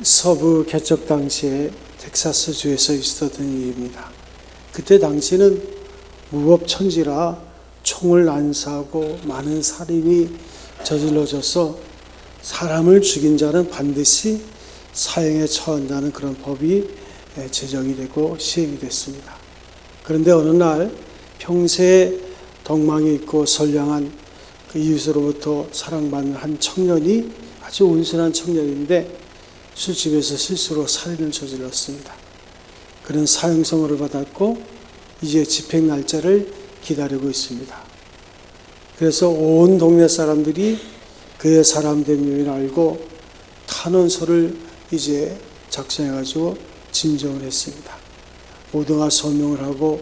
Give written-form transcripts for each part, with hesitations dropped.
서부 개척 당시에 텍사스주에서 있었던 일입니다. 그때 당시는 무법천지라 총을 안 쏴고 많은 살인이 저질러져서 사람을 죽인 자는 반드시 사형에 처한다는 그런 법이 제정이 되고 시행이 됐습니다. 그런데 어느 날 평소에 덕망이 있고 선량한 그 이웃으로부터 사랑받는 한 청년이 아주 온순한 청년인데 술집에서 실수로 살인을 저질렀습니다. 그는 사형 선고를 받았고 이제 집행 날짜를 기다리고 있습니다. 그래서 온 동네 사람들이 그의 사람된 요인을 알고 탄원서를 이제 작성해가지고 진정을 했습니다. 모두가 서명을 하고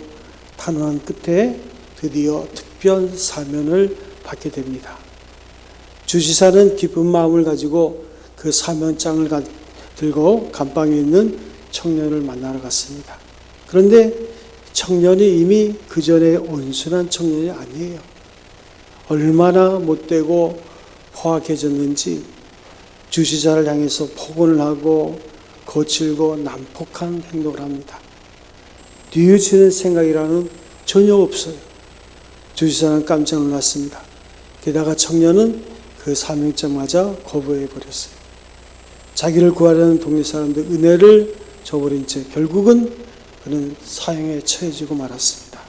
탄원한 끝에 드디어 특별 사면을 받게 됩니다. 주지사는 기쁜 마음을 가지고 그 사면장을 들고 감방에 있는 청년을 만나러 갔습니다. 그런데 청년이 이미 그 전에 온순한 청년이 아니에요. 얼마나 못되고 포악해졌는지 주지사를 향해서 폭언을 하고 거칠고 난폭한 행동을 합니다. 뉘우치는 생각이라는 전혀 없어요. 주지사는 깜짝 놀랐습니다. 게다가 청년은 그 사명장마저 거부해 버렸어요. 자기를 구하려는 동네 사람들 은혜를 저버린 채 결국은 그는 사형에 처해지고 말았습니다.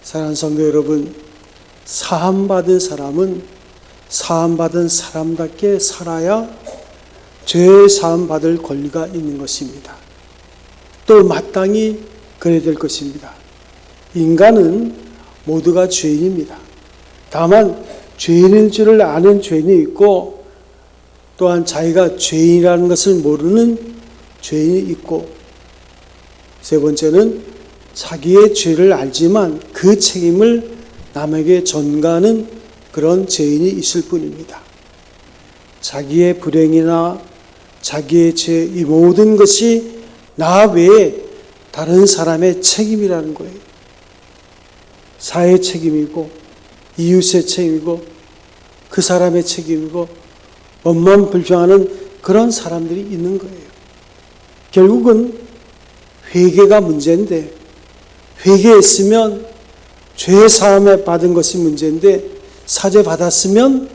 사랑하는 성도 여러분, 사함받은 사람은 사함받은 사람답게 살아야 죄 사함받을 권리가 있는 것입니다. 또 마땅히 그래야 될 것입니다. 인간은 모두가 죄인입니다. 다만 죄인인 줄을 아는 죄인이 있고 또한 자기가 죄인이라는 것을 모르는 죄인이 있고 세 번째는 자기의 죄를 알지만 그 책임을 남에게 전가하는 그런 죄인이 있을 뿐입니다. 자기의 불행이나 자기의 죄 이 모든 것이 나 외에 다른 사람의 책임이라는 거예요. 사회의 책임이고 이웃의 책임이고 그 사람의 책임이고 법만 불평하는 그런 사람들이 있는 거예요. 결국은 회개가 문제인데 회개했으면 죄 사함에 받은 것이 문제인데 사죄 받았으면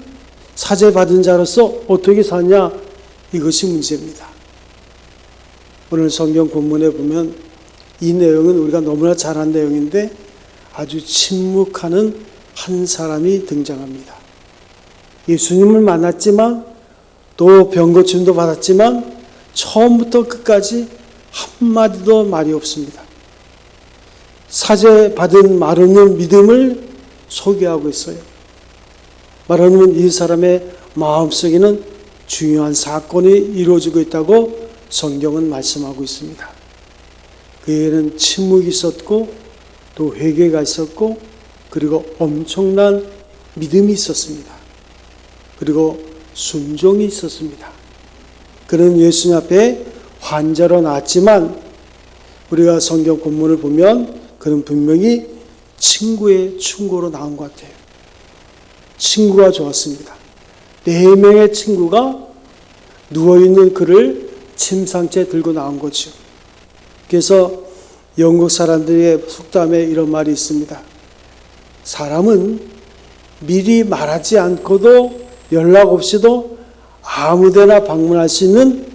사죄 받은 자로서 어떻게 사냐 이것이 문제입니다. 오늘 성경 본문에 보면 이 내용은 우리가 너무나 잘 아는 내용인데 아주 침묵하는 한 사람이 등장합니다. 예수님을 만났지만 또 병고침도 받았지만 처음부터 끝까지 한마디도 말이 없습니다. 사죄 받은 말 없는 믿음을 소개하고 있어요. 말 없는 이 사람의 마음속에는 중요한 사건이 이루어지고 있다고 성경은 말씀하고 있습니다. 그에는 침묵이 있었고 또 회개가 있었고 그리고 엄청난 믿음이 있었습니다. 그리고 순종이 있었습니다. 그는 예수님 앞에 환자로 나왔지만 우리가 성경 본문을 보면 그는 분명히 친구의 충고로 나온 것 같아요. 친구가 좋았습니다. 4명의 친구가 누워있는 그를 침상째 들고 나온 거죠. 그래서 영국 사람들의 속담에 이런 말이 있습니다. 사람은 미리 말하지 않고도 연락 없이도 아무데나 방문할 수 있는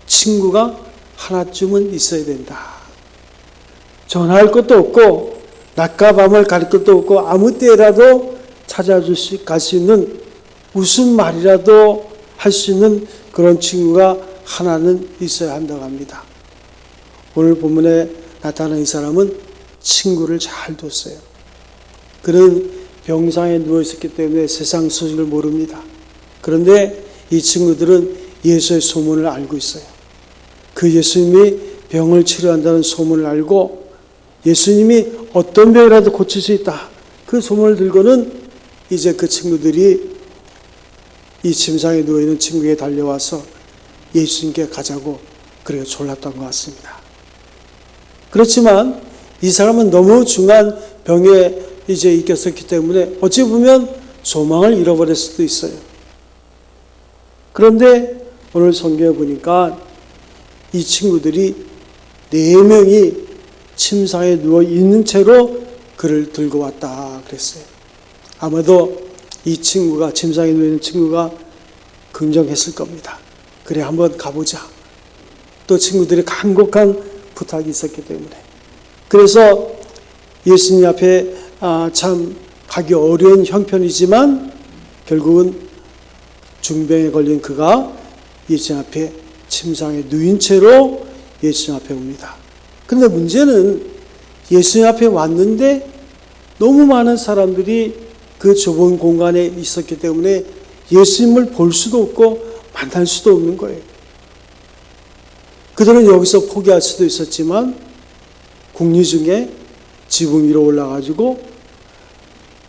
친구가 하나쯤은 있어야 된다. 전화할 것도 없고 낮과 밤을 가릴 것도 없고 아무 때라도 갈 수 있는 무슨 말이라도 할 수 있는 그런 친구가 하나는 있어야 한다고 합니다. 오늘 본문에 나타난 이 사람은 친구를 잘 뒀어요. 그는 병상에 누워 있었기 때문에 세상 소식을 모릅니다. 그런데 이 친구들은 예수의 소문을 알고 있어요. 그 예수님이 병을 치료한다는 소문을 알고 예수님이 어떤 병이라도 고칠 수 있다. 그 소문을 들고는 이제 그 친구들이 이 침상에 누워있는 친구에게 달려와서 예수님께 가자고 그렇게 졸랐던 것 같습니다. 그렇지만 이 사람은 너무 중한 병에 이제 이겼었기 때문에 어찌 보면 소망을 잃어버릴 수도 있어요. 그런데 오늘 성경에 보니까 이 친구들이 4명이 침상에 누워 있는 채로 그를 들고 왔다 그랬어요. 아마도 이 친구가, 침상에 누워 있는 친구가 긍정했을 겁니다. 그래, 한번 가보자. 또 친구들의 간곡한 부탁이 있었기 때문에. 그래서 예수님 앞에 참 가기 어려운 형편이지만 결국은 중병에 걸린 그가 예수님 앞에 침상에 누인 채로 예수님 앞에 옵니다. 그런데 문제는 예수님 앞에 왔는데 너무 많은 사람들이 그 좁은 공간에 있었기 때문에 예수님을 볼 수도 없고 만날 수도 없는 거예요. 그들은 여기서 포기할 수도 있었지만 궁리 중에 지붕 위로 올라가지고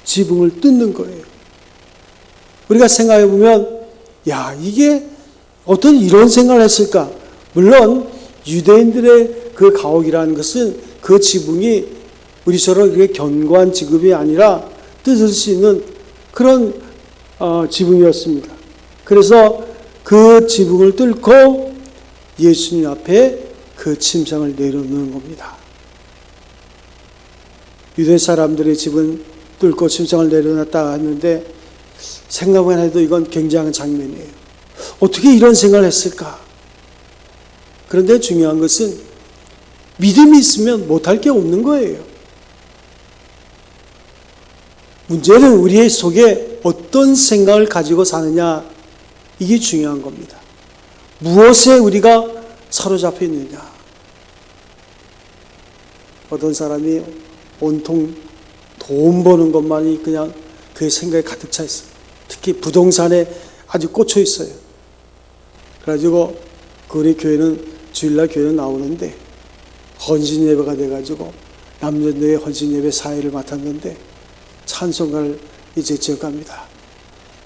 지붕을 뜯는 거예요. 우리가 생각해 보면 야, 이게 어떤 이런 생각을 했을까? 물론 유대인들의 그 가옥이라는 것은 그 지붕이 우리처럼 그렇게 견고한 지붕이 아니라 뜯을 수 있는 그런 지붕이었습니다. 그래서 그 지붕을 뚫고 예수님 앞에 그 침상을 내려놓는 겁니다. 유대 사람들의 집은 뚫고 침상을 내려놨다 했는데 생각만 해도 이건 굉장한 장면이에요. 어떻게 이런 생각을 했을까? 그런데 중요한 것은 믿음이 있으면 못할 게 없는 거예요. 문제는 우리의 속에 어떤 생각을 가지고 사느냐, 이게 중요한 겁니다. 무엇에 우리가 사로잡혀 있느냐. 어떤 사람이 온통 돈 버는 것만이 그냥 그의 생각에 가득 차 있어요. 특히 부동산에 아주 꽂혀 있어요. 그래가지고 우리 교회는 주일날 교회는 나오는데 헌신 예배가 돼가지고 남전도의 헌신 예배 사회를 맡았는데 찬송가를 이제 지어갑니다.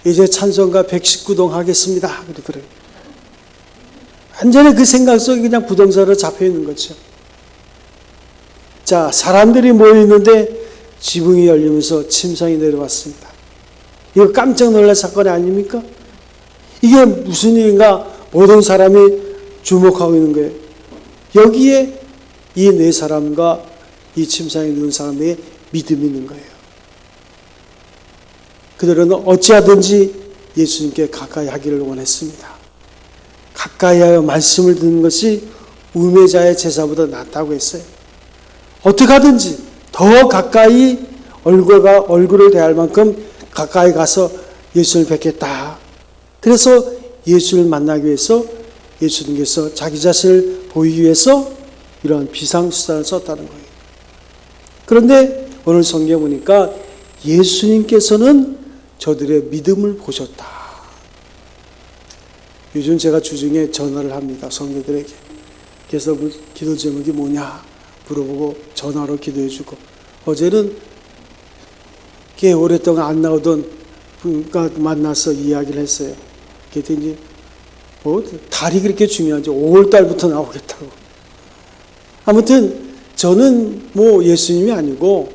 이제 찬송가 119동 하겠습니다. 그래요. 완전히 그 생각 속에 그냥 부동산으로 잡혀 있는 거죠. 자, 사람들이 모여 있는데 지붕이 열리면서 침상이 내려왔습니다. 이거 깜짝 놀랄 사건이 아닙니까? 이게 무슨 일인가 모든 사람이 주목하고 있는 거예요. 여기에 이 4사람과 이 침상에 누운 사람의 믿음이 있는 거예요. 그들은 어찌하든지 예수님께 가까이 하기를 원했습니다. 가까이 하여 말씀을 듣는 것이 우매자의 제사보다 낫다고 했어요. 어떻게 하든지 더 가까이 얼굴을 대할 만큼 가까이 가서 예수를 뵙겠다. 그래서 예수를 만나기 위해서 예수님께서 자기 자신을 보이기 위해서 이러한 비상수단을 썼다는 거예요. 그런데 오늘 성경에 보니까 예수님께서는 저들의 믿음을 보셨다. 요즘 제가 주중에 전화를 합니다. 성도들에게. 그래서 기도 제목이 뭐냐 물어보고 전화로 기도해주고, 어제는 꽤 오랫동안 안 나오던 분과 만나서 이야기를 했어요. 그랬더니 달이 그렇게 중요한지 5월달부터 나오겠다고. 아무튼 저는 예수님이 아니고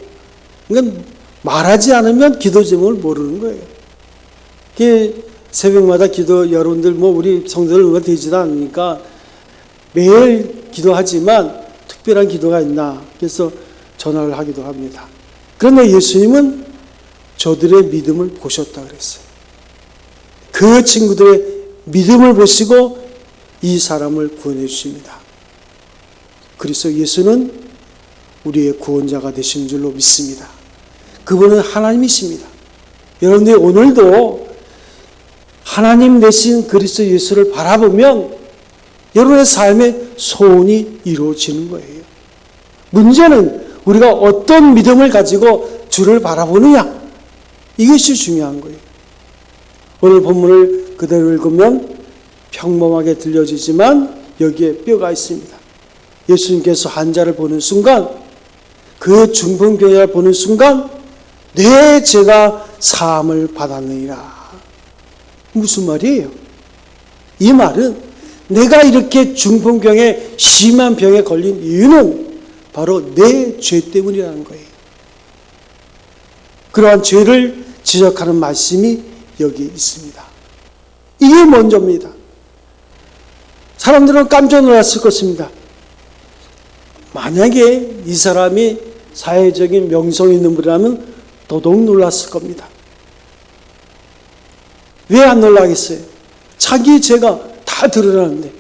그러니까 말하지 않으면 기도 제목을 모르는 거예요. 새벽마다 기도, 여러분들 우리 성도들 얼마 되지도 않으니까 매일 기도하지만 특별한 기도가 있나, 그래서 전화를 하기도 합니다. 그런데 예수님은 저들의 믿음을 보셨다 그랬어요. 그 친구들의 믿음을 보시고 이 사람을 구원해 주십니다. 그래서 예수는 우리의 구원자가 되신 줄로 믿습니다. 그분은 하나님이십니다. 여러분들이 오늘도 하나님 되신 그리스도 예수를 바라보면 여러분의 삶의 소원이 이루어지는 거예요. 문제는 우리가 어떤 믿음을 가지고 주를 바라보느냐, 이것이 중요한 거예요. 오늘 본문을 그대로 읽으면 평범하게 들려지지만 여기에 뼈가 있습니다. 예수님께서 환자를 보는 순간, 그 중풍병자를 보는 순간 내 죄가 사함을 받았느니라. 무슨 말이에요? 이 말은 내가 이렇게 중풍병에 심한 병에 걸린 이유는 바로 내 죄 때문이라는 거예요. 그러한 죄를 지적하는 말씀이 여기 있습니다. 이게 먼저입니다. 사람들은 깜짝 놀랐을 것입니다. 만약에 이 사람이 사회적인 명성이 있는 분이라면 더더욱 놀랐을 겁니다. 왜 안 놀라겠어요? 자기 죄가 다 드러나는데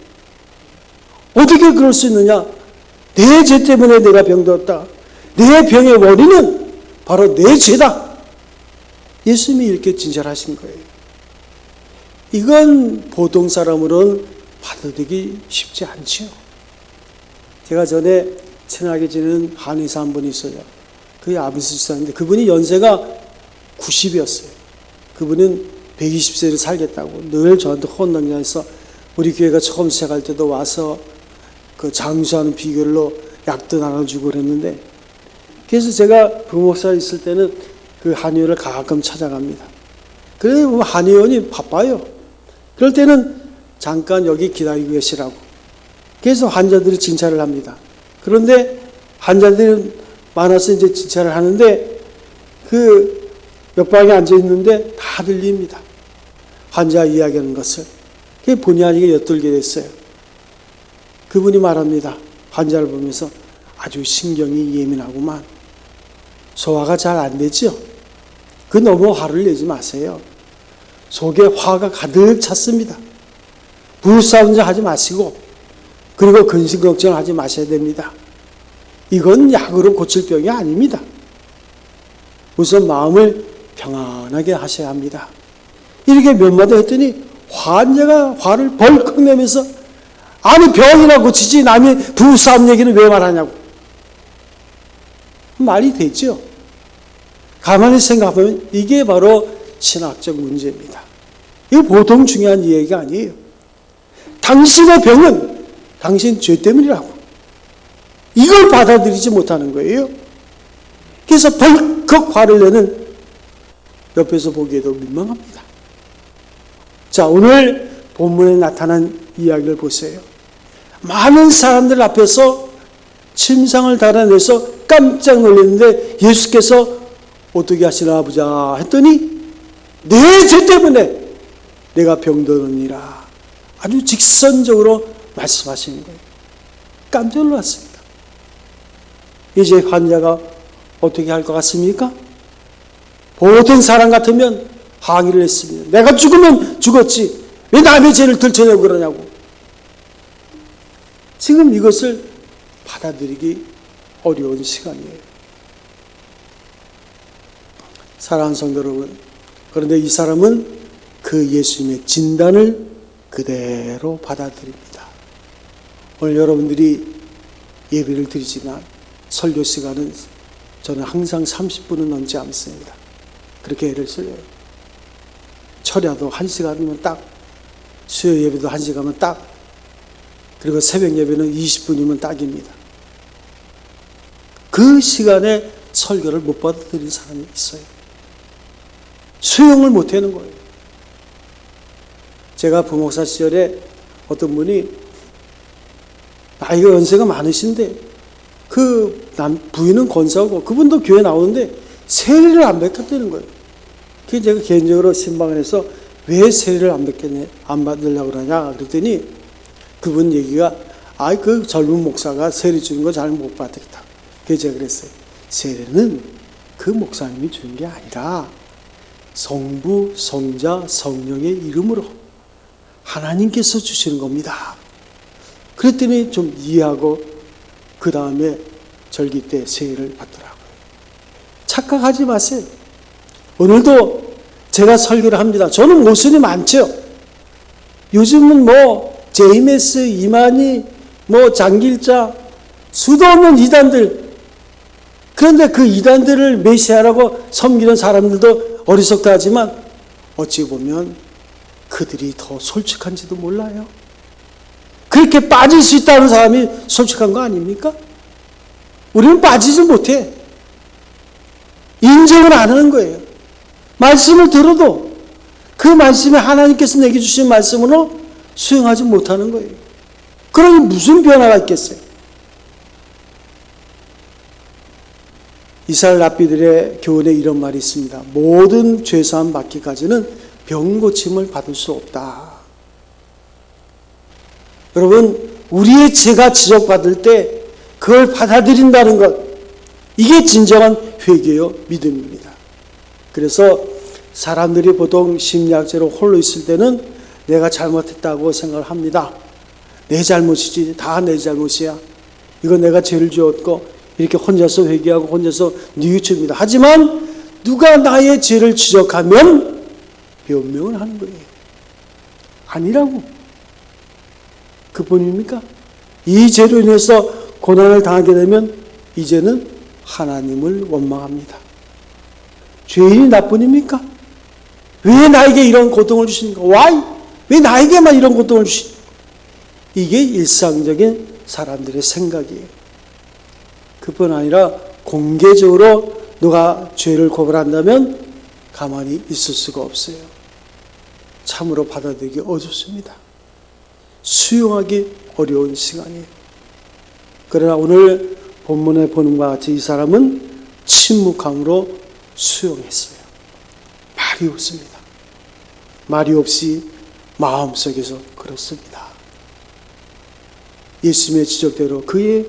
어떻게 그럴 수 있느냐? 내 죄 때문에 내가 병들었다. 내 병의 원인은 바로 내 죄다. 예수님이 이렇게 진찰하신 거예요. 이건 보통 사람으로는 받아들이기 쉽지 않죠. 제가 전에 친하게 지내는 한의사 한 분이 있어요. 그게 아비스 지사인데 그분이 연세가 90이었어요. 그분은 120세를 살겠다고 늘 저한테 혼난다해서 우리 교회가 처음 시작할 때도 와서 그 장수하는 비결로 약도 나눠주고 그랬는데, 그래서 제가 부목사 있을 때는 그 한의원을 가끔 찾아갑니다. 그래서 한의원이 바빠요. 그럴 때는 잠깐 여기 기다리고 계시라고. 그래서 환자들이 진찰을 합니다. 그런데 환자들이 많아서 이제 진찰을 하는데 그 옆방에 앉아 있는데 다 들립니다. 환자 이야기하는 것을. 그게 본의 아니게 엿들게 됐어요. 그분이 말합니다. 환자를 보면서 아주 신경이 예민하구만. 소화가 잘 안 되죠? 그 너무 화를 내지 마세요. 속에 화가 가득 찼습니다. 부부싸움 하지 마시고, 그리고 근심 걱정하지 마셔야 됩니다. 이건 약으로 고칠 병이 아닙니다. 우선 마음을 평안하게 하셔야 합니다. 이렇게 몇 마디 했더니 환자가 화를 벌컥 내면서 아니 병이나 고치지 남이 부부싸움 얘기는 왜 말하냐고. 말이 되죠. 가만히 생각하면 이게 바로 신학적 문제입니다. 이거 보통 중요한 이야기가 아니에요. 당신의 병은 당신 죄 때문이라고. 이걸 받아들이지 못하는 거예요. 그래서 벌컥 화를 내는 옆에서 보기에도 민망합니다. 자, 오늘 본문에 나타난 이야기를 보세요. 많은 사람들 앞에서 침상을 달아내서 깜짝 놀랐는데 예수께서 어떻게 하시나 보자 했더니 내 죄 때문에 내가 병들었느니라. 아주 직선적으로 말씀하시는 거예요. 깜짝 놀랐습니다. 이제 환자가 어떻게 할 것 같습니까? 보통 사람 같으면 항의를 했습니다. 내가 죽으면 죽었지. 왜 남의 죄를 들춰내고 그러냐고. 지금 이것을 받아들이기 어려운 시간이에요. 사랑하는 성도 여러분, 그런데 이 사람은 그 예수님의 진단을 그대로 받아들입니다. 오늘 여러분들이 예배를 드리지만 설교 시간은 저는 항상 30분은 넘지 않습니다. 그렇게 애를 써요. 철야도 1시간이면 딱, 수요 예배도 1시간이면 딱, 그리고 새벽 예배는 20분이면 딱입니다. 그 시간에 설교를 못 받아들인 사람이 있어요. 수용을 못 하는 거예요. 제가 부목사 시절에 어떤 분이 나이가 연세가 많으신데 그 부인은 권사고 그분도 교회 나오는데 세례를 안 뵙겠다는 거예요. 그래서 제가 개인적으로 신방을 해서 왜 세례를 안 받으려고 그러냐 그랬더니 그분 얘기가 그 젊은 목사가 세례 주는 거 잘 못 받겠다. 그래서 제가 그랬어요. 세례는 그 목사님이 주는 게 아니라 성부, 성자, 성령의 이름으로 하나님께서 주시는 겁니다. 그랬더니 좀 이해하고 그 다음에 절기 때 세례를 받더라고요. 착각하지 마세요. 오늘도 제가 설교를 합니다. 저는 모순이 많죠. 요즘은 JMS, 이만희, 장길자, 수도 없는 이단들. 그런데 그 이단들을 메시아라고 섬기는 사람들도 어리석다 하지만 어찌 보면 그들이 더 솔직한지도 몰라요. 그렇게 빠질 수 있다는 사람이 솔직한 거 아닙니까? 우리는 빠지지 못해. 인정을 안 하는 거예요. 말씀을 들어도 그 말씀에 하나님께서 내게 주신 말씀으로 수용하지 못하는 거예요. 그러니 무슨 변화가 있겠어요? 이스라엘 랍비들의 교훈에 이런 말이 있습니다. 모든 죄사함 받기까지는 병 고침을 받을 수 없다. 여러분, 우리의 죄가 지적받을 때 그걸 받아들인다는 것, 이게 진정한 회개요 믿음입니다. 그래서 사람들이 보통 심리학적으로 홀로 있을 때는 내가 잘못했다고 생각을 합니다. 내 잘못이지, 다 내 잘못이야. 이건 내가 죄를 지었고, 이렇게 혼자서 회개하고 혼자서 뉘우칩니다. 하지만 누가 나의 죄를 지적하면 변명을 하는 거예요. 아니라고. 그뿐입니까? 이 죄로 인해서 고난을 당하게 되면 이제는 하나님을 원망합니다. 죄인이 나뿐입니까? 왜 나에게 이런 고통을 주십니까? 왜 나에게만 이런 고통을 주십니까? 이게 일상적인 사람들의 생각이에요. 그뿐 아니라 공개적으로 누가 죄를 고발한다면 가만히 있을 수가 없어요. 참으로 받아들이기 어렵습니다. 수용하기 어려운 시간이에요. 그러나 오늘 본문에 보는 것과 같이 이 사람은 침묵함으로 수용했어요. 말이 없습니다. 말이 없이 마음속에서 그렇습니다. 예수님의 지적대로 그의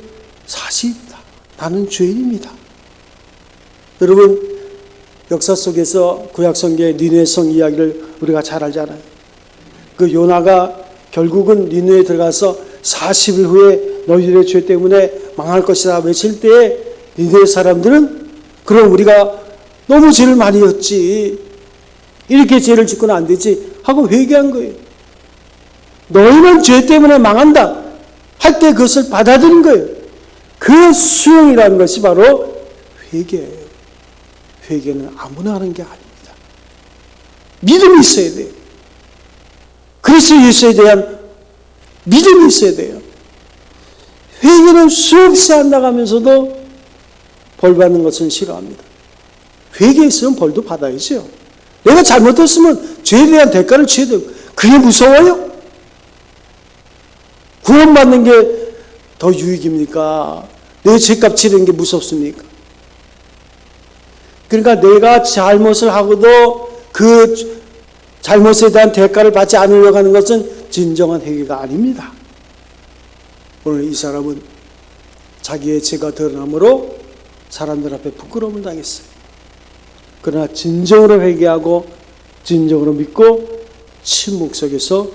사실입니다. 나는 죄인입니다. 여러분, 역사 속에서 구약성경의 니느웨 성 이야기를 우리가 잘 알잖아요. 그 요나가 결국은 니느웨에 들어가서 40일 후에 너희들의 죄 때문에 망할 것이다 외칠 때에 니느웨 사람들은 그럼 우리가 너무 죄를 많이 했지, 이렇게 죄를 짓고는 안 되지 하고 회개한 거예요. 너희는 죄 때문에 망한다 할 때 그것을 받아들인 거예요. 그 수용이라는 것이 바로 회개예요. 회개는 아무나 하는 게 아닙니다. 믿음이 있어야 돼요. 그리스도 예수에 대한 믿음이 있어야 돼요. 회개는 수없이 한다면서도 벌 받는 것은 싫어합니다. 회개했으면 벌도 받아야죠. 내가 잘못했으면 죄에 대한 대가를 치어야 돼요. 그게 무서워요? 구원받는 게 더 유익입니까? 내 죄값 치르는 게 무섭습니까? 그러니까 내가 잘못을 하고도 그 잘못에 대한 대가를 받지 않으려고 하는 것은 진정한 회개가 아닙니다. 오늘 이 사람은 자기의 죄가 드러남으로 사람들 앞에 부끄러움을 당했어요. 그러나 진정으로 회개하고 진정으로 믿고 침묵 속에서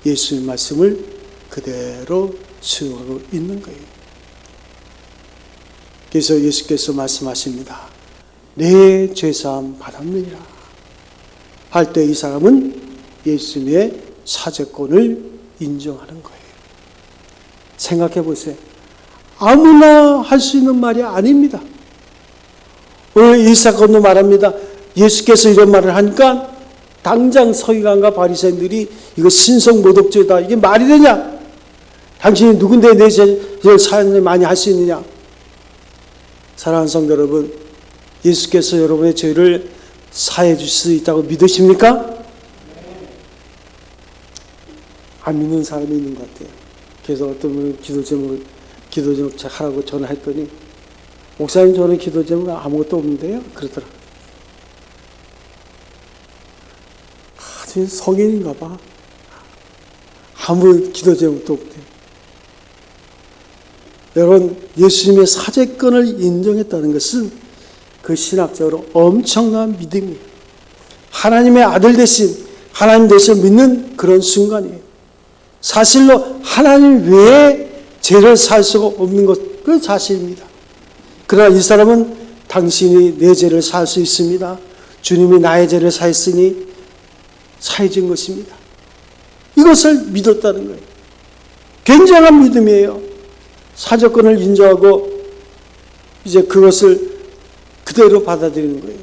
예수의 말씀을 그대로 수용하고 있는 거예요. 그래서 예수께서 말씀하십니다. 내 죄사함 받았느니라 할 때 이 사람은 예수님의 사죄권을 인정하는 거예요. 생각해 보세요. 아무나 할 수 있는 말이 아닙니다. 오늘 이 사건도 말합니다. 예수께서 이런 말을 하니까 당장 서기관과 바리새인들이 이거 신성모독죄다, 이게 말이 되냐? 당신이 누군데 내 죄를 사하는데 많이 할 수 있느냐? 사랑하는 성도 여러분, 예수께서 여러분의 죄를 사해 주실 수 있다고 믿으십니까? 안 믿는 사람이 있는 것 같아요. 그래서 어떤 분이 기도 제목 하라고 전화했더니 목사님, 저는 기도 제목 아무것도 없는데요? 그러더라고요. 아주 성인인가 봐. 아무 기도 제목도 없대요. 여러분, 예수님의 사죄권을 인정했다는 것은 그 신학적으로 엄청난 믿음이에요. 하나님의 아들 되신, 하나님 되신 믿는 그런 순간이에요. 사실로 하나님 외에 죄를 살 수가 없는 것, 그 사실입니다. 그러나 이 사람은 당신이 내 죄를 살 수 있습니다. 주님이 나의 죄를 사했으니 사해진 것입니다. 이것을 믿었다는 거예요. 굉장한 믿음이에요. 사죄권을 인정하고 이제 그것을 그대로 받아들이는 거예요.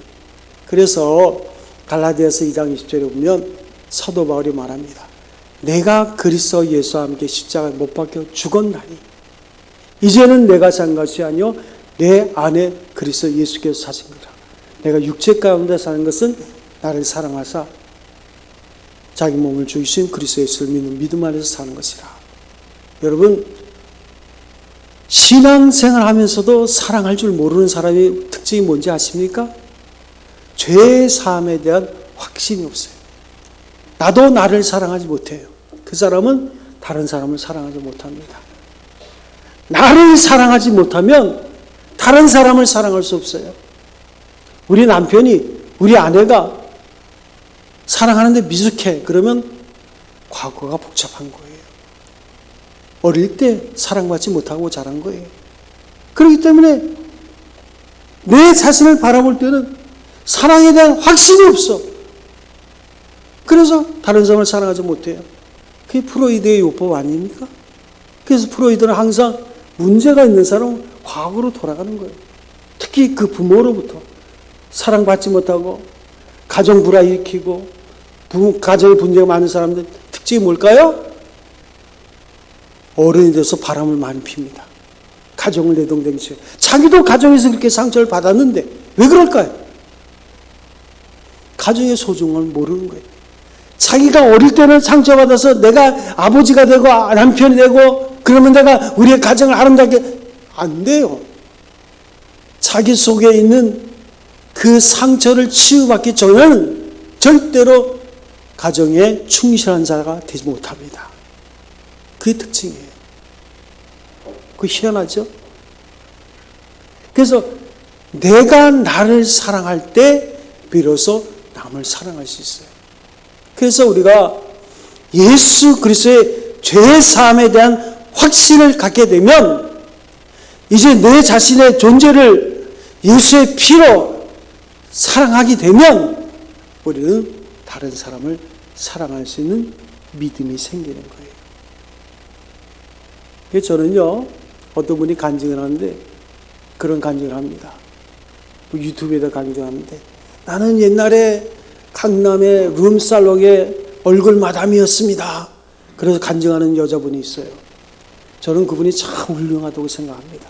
그래서 갈라디아서 2장 20절에 보면 사도 바울이 말합니다. 내가 그리스도 예수와 함께 십자가에 못 박혀 죽었나니 이제는 내가 산 것이 아니요 내 안에 그리스도 예수께서 사신 거라. 내가 육체 가운데 사는 것은 나를 사랑하사 자기 몸을 죽이신 그리스도 예수를 믿는 믿음 안에서 사는 것이라. 여러분, 신앙생활 하면서도 사랑할 줄 모르는 사람의 특징이 뭔지 아십니까? 죄 사함에 대한 확신이 없어요. 나도 나를 사랑하지 못해요. 그 사람은 다른 사람을 사랑하지 못합니다. 나를 사랑하지 못하면 다른 사람을 사랑할 수 없어요. 우리 남편이, 우리 아내가 사랑하는데 미숙해. 그러면 과거가 복잡한 거예요. 어릴 때 사랑받지 못하고 자란 거예요. 그렇기 때문에 내 자신을 바라볼 때는 사랑에 대한 확신이 없어. 그래서 다른 사람을 사랑하지 못해요. 그게 프로이드의 요법 아닙니까? 그래서 프로이드는 항상 문제가 있는 사람은 과거로 돌아가는 거예요. 특히 그 부모로부터 사랑받지 못하고 가정 불화일으키고 가정에 문제가 많은 사람들 특징이 뭘까요? 어른이 돼서 바람을 많이 핍니다. 가정을 내동댕쳐요. 자기도 가정에서 그렇게 상처를 받았는데 왜 그럴까요? 가정의 소중함을 모르는 거예요. 자기가 어릴 때는 상처받아서 내가 아버지가 되고 남편이 되고 그러면 내가 우리의 가정을 아름답게 안 돼요. 자기 속에 있는 그 상처를 치유받기 전에는 절대로 가정에 충실한 자가 되지 못합니다. 그게 특징이에요. 그거 희한하죠? 그래서 내가 나를 사랑할 때 비로소 남을 사랑할 수 있어요. 그래서 우리가 예수 그리스도의 죄 사함에 대한 확신을 갖게 되면 이제 내 자신의 존재를 예수의 피로 사랑하게 되면 우리는 다른 사람을 사랑할 수 있는 믿음이 생기는 거예요. 그래서 저는요, 어떤 분이 간증을 하는데 그런 간증을 합니다. 유튜브에다 간증하는데 나는 옛날에 강남의 룸살롱의 얼굴 마담이었습니다. 그래서 간증하는 여자분이 있어요. 저는 그분이 참 훌륭하다고 생각합니다.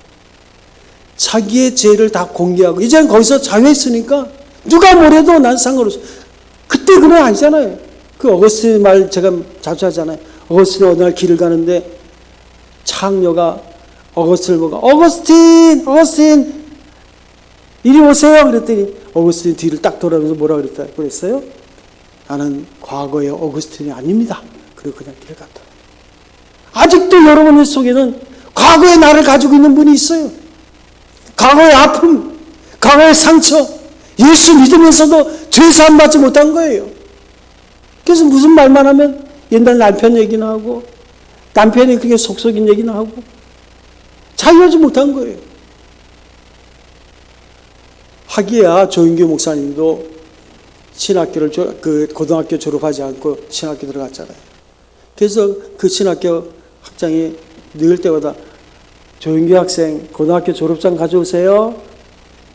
자기의 죄를 다 공개하고 이제는 거기서 자유했으니까 누가 뭐래도 난 상관없어. 그때 그건 아니잖아요. 그 어거스틴 말 제가 자주 하잖아요. 어거스틴 어느 날 길을 가는데 창녀가 어거스틴을 보고 어거스틴 이리 오세요. 그랬더니 어거스틴 뒤를 딱 돌아보면서 뭐라 그랬어요? 나는 과거의 어거스틴이 아닙니다. 그리고 그냥 길 갔다. 아직도 여러분의 속에는 과거의 나를 가지고 있는 분이 있어요. 과거의 아픔, 과거의 상처, 예수 믿으면서도 죄사함 받지 못한 거예요. 그래서 무슨 말만 하면 옛날 남편 얘기나 하고 남편이 그게 속속인 얘기나 하고 자유하지 못한 거예요. 하기야 조인규 목사님도 신학교를 고등학교 졸업하지 않고 신학교 들어갔잖아요. 그래서 그 신학교 학장이 늘 때마다 조인규 학생 고등학교 졸업장 가져오세요.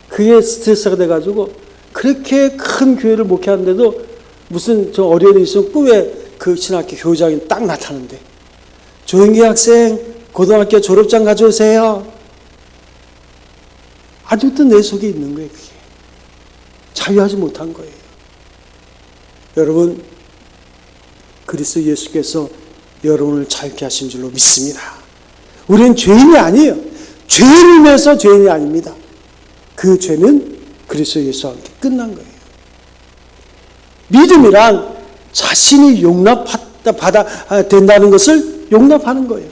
그게 스트레스가 돼가지고 그렇게 큰 교회를 목회하는데도 무슨 저 어려움이 있으면 꿈에 그 신학교 교장이 딱 나타나는데 조인규 학생 고등학교 졸업장 가져오세요. 아직도 내 속에 있는 거예요. 그게 자유하지 못한 거예요. 여러분 그리스도 예수께서 여러분을 자유케 하신 줄로 믿습니다. 우리는 죄인이 아니에요. 죄를 위해서 죄인이 아닙니다. 그 죄는 그리스도 예수와 함께 끝난 거예요. 믿음이란 자신이 용납받아 된다는 것을 용납하는 거예요.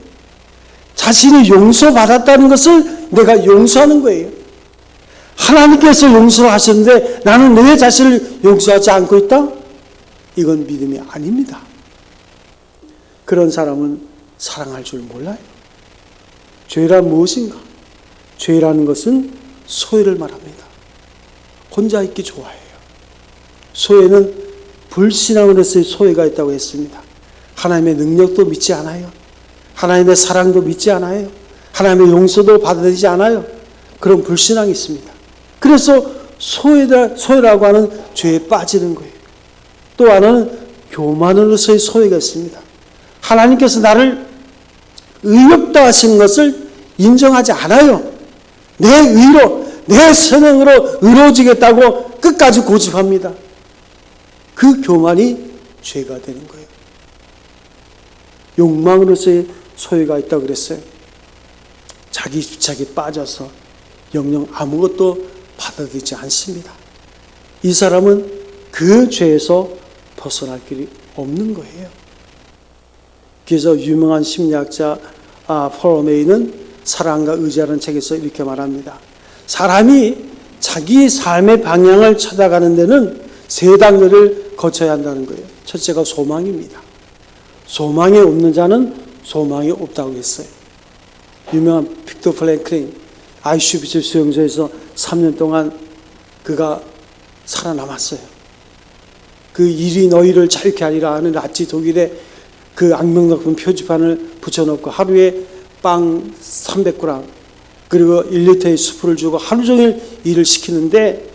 자신이 용서받았다는 것을 내가 용서하는 거예요. 하나님께서 용서를 하셨는데 나는 내 자신을 용서하지 않고 있다? 이건 믿음이 아닙니다. 그런 사람은 사랑할 줄 몰라요. 죄란 무엇인가? 죄라는 것은 소외를 말합니다. 혼자 있기 좋아해요. 소외는 불신앙으로서의 소외가 있다고 했습니다. 하나님의 능력도 믿지 않아요. 하나님의 사랑도 믿지 않아요. 하나님의 용서도 받아들이지 않아요. 그런 불신앙이 있습니다. 그래서 소외라고 하는 죄에 빠지는 거예요. 또 하나는 교만으로서의 소외가 있습니다. 하나님께서 나를 의롭다 하신 것을 인정하지 않아요. 내 의로, 내 선행으로 의로워지겠다고 끝까지 고집합니다. 그 교만이 죄가 되는 거예요. 욕망으로서의 소외가 있다고 그랬어요. 자기 집착에 빠져서 영영 아무것도 받아들이지 않습니다. 이 사람은 그 죄에서 벗어날 길이 없는 거예요. 그래서 유명한 심리학자 포로메이는 사랑과 의지라는 책에서 이렇게 말합니다. 사람이 자기 삶의 방향을 찾아가는 데는 세 단계를 거쳐야 한다는 거예요. 첫째가 소망입니다. 소망이 없는 자는 소망이 없다고 했어요. 유명한 빅터 프랭클린 아이슈비츠 수용소에서 3년 동안 그가 살아남았어요. 그 일이 너희를 자유케 하리라 하는 나치 독일의 그 악명 높은 표지판을 붙여놓고 하루에 빵 300g 그리고 1리터의 수프를 주고 하루 종일 일을 시키는데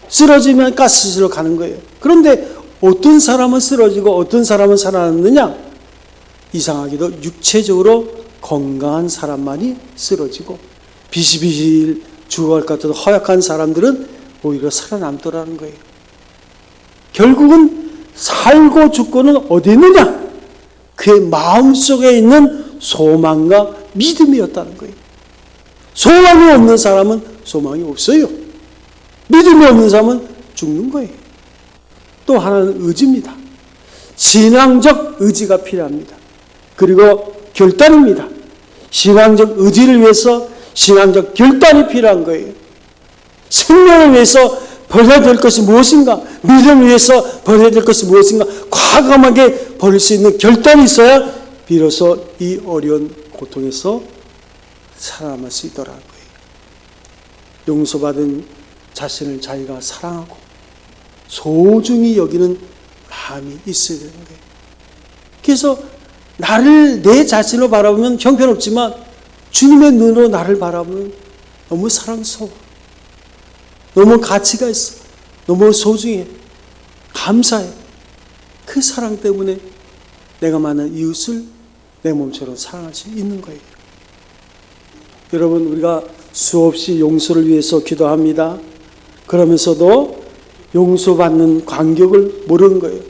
쓰러지면 가스실로 가는 거예요. 그런데 어떤 사람은 쓰러지고 어떤 사람은 살아남느냐? 이상하게도 육체적으로 건강한 사람만이 쓰러지고 비실비실 죽어갈 것 같아도 허약한 사람들은 오히려 살아남더라는 거예요. 결국은 살고 죽고는 어디 있느냐? 그의 마음속에 있는 소망과 믿음이었다는 거예요. 소망이 없는 사람은 소망이 없어요. 믿음이 없는 사람은 죽는 거예요. 또 하나는 의지입니다. 신앙적 의지가 필요합니다. 그리고 결단입니다. 신앙적 의지를 위해서 신앙적 결단이 필요한 거예요. 생명을 위해서 버려야 될 것이 무엇인가? 믿음을 위해서 버려야 될 것이 무엇인가? 과감하게 버릴 수 있는 결단이 있어야 비로소 이 어려운 고통에서 살아남을 수 있더라는 거예요. 용서받은 자신을 자기가 사랑하고 소중히 여기는 마음이 있어야 되는 거예요. 그래서 나를 내 자신으로 바라보면 형편없지만 주님의 눈으로 나를 바라보면 너무 사랑스러워. 너무 가치가 있어. 너무 소중해. 감사해. 그 사랑 때문에 내가 만난 이웃을 내 몸처럼 사랑할 수 있는 거예요. 여러분, 우리가 수없이 용서를 위해서 기도합니다. 그러면서도 용서받는 간격을 모르는 거예요.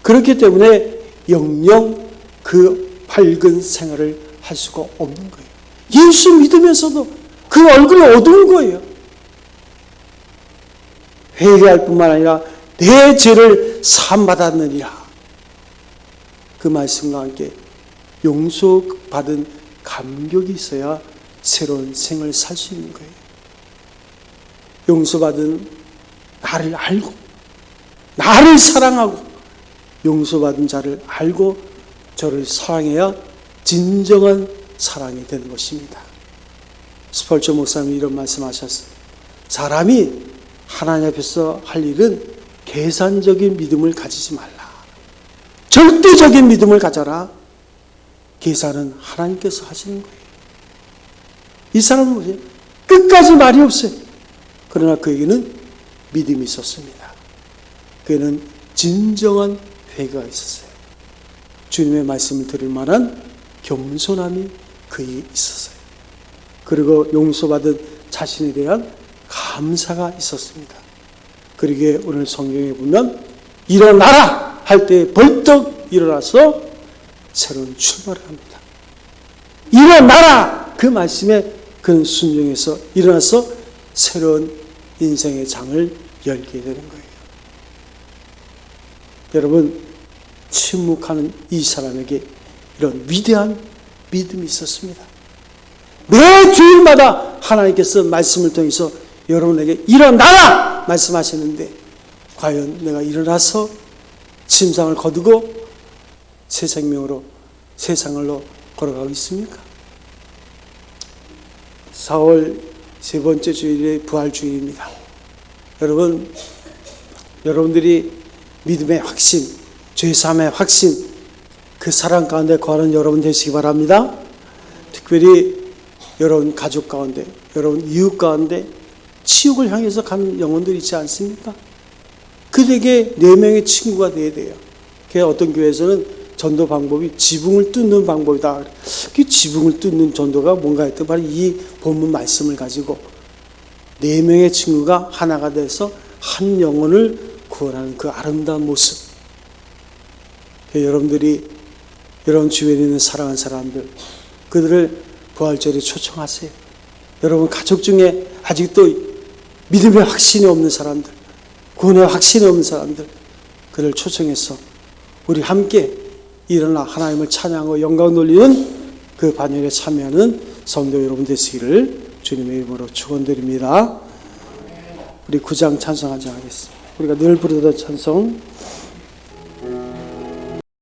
그렇기 때문에 영영 그 밝은 생활을 할 수가 없는 거예요. 예수 믿으면서도 그 얼굴이 어두운 거예요. 회개할 뿐만 아니라 내 죄를 사함받았느니라. 그 말씀과 함께 용서받은 감격이 있어야 새로운 생을 살 수 있는 거예요. 용서받은 나를 알고 나를 사랑하고 용서받은 자를 알고 저를 사랑해야 진정한 사랑이 되는 것입니다. 스펄전 목사님이 이런 말씀하셨어요. 사람이 하나님 앞에서 할 일은 계산적인 믿음을 가지지 말라. 절대적인 믿음을 가져라. 계산은 하나님께서 하시는 거예요. 이 사람은 뭐예요? 끝까지 말이 없어요. 그러나 그에게는 믿음이 있었습니다. 그에는 진정한 회개가 있었어요. 주님의 말씀을 들을 만한 겸손함이 그에 있었어요. 그리고 용서받은 자신에 대한 감사가 있었습니다. 그러기에 오늘 성경에 보면 일어나라 할 때 벌떡 일어나서 새로운 출발을 합니다. 일어나라! 그 말씀에 그는 순종해서 일어나서 새로운 인생의 장을 열게 되는 거예요. 여러분, 침묵하는 이 사람에게 이런 위대한 믿음이 있었습니다. 매 주일마다 하나님께서 말씀을 통해서 여러분에게 일어나라! 말씀하시는데 과연 내가 일어나서 침상을 거두고 새 생명으로 세상으로 걸어가고 있습니까? 4월 세 번째 주일이 부활주일입니다. 여러분들이 믿음의 확신, 죄사함의 확신, 그 사랑 가운데 거하는 여러분 되시기 바랍니다. 특별히 여러분 가족 가운데, 여러분 이웃 가운데 치욕을 향해서 가는 영혼들이 있지 않습니까? 그들에게 4명의 친구가 되어야 돼요. 그래서 어떤 교회에서는 전도 방법이 지붕을 뚫는 방법이다. 그 지붕을 뚫는 전도가 뭔가 했더니 바로 이 본문 말씀을 가지고 4명의 친구가 하나가 돼서 한 영혼을 구원하는 그 아름다운 모습. 여러분들이 여러분 주변에 있는 사랑하는 사람들, 그들을 부활절에 초청하세요. 여러분 가족 중에 아직도 믿음의 확신이 없는 사람들, 구원의 확신이 없는 사람들, 그를 초청해서 우리 함께 일어나 하나님을 찬양하고 영광 돌리는 그 반열에 참여하는 성도 여러분 되시기를 주님의 이름으로 축원드립니다. 우리 9장 찬송하자 하겠습니다. 우리가 늘 부르던 찬송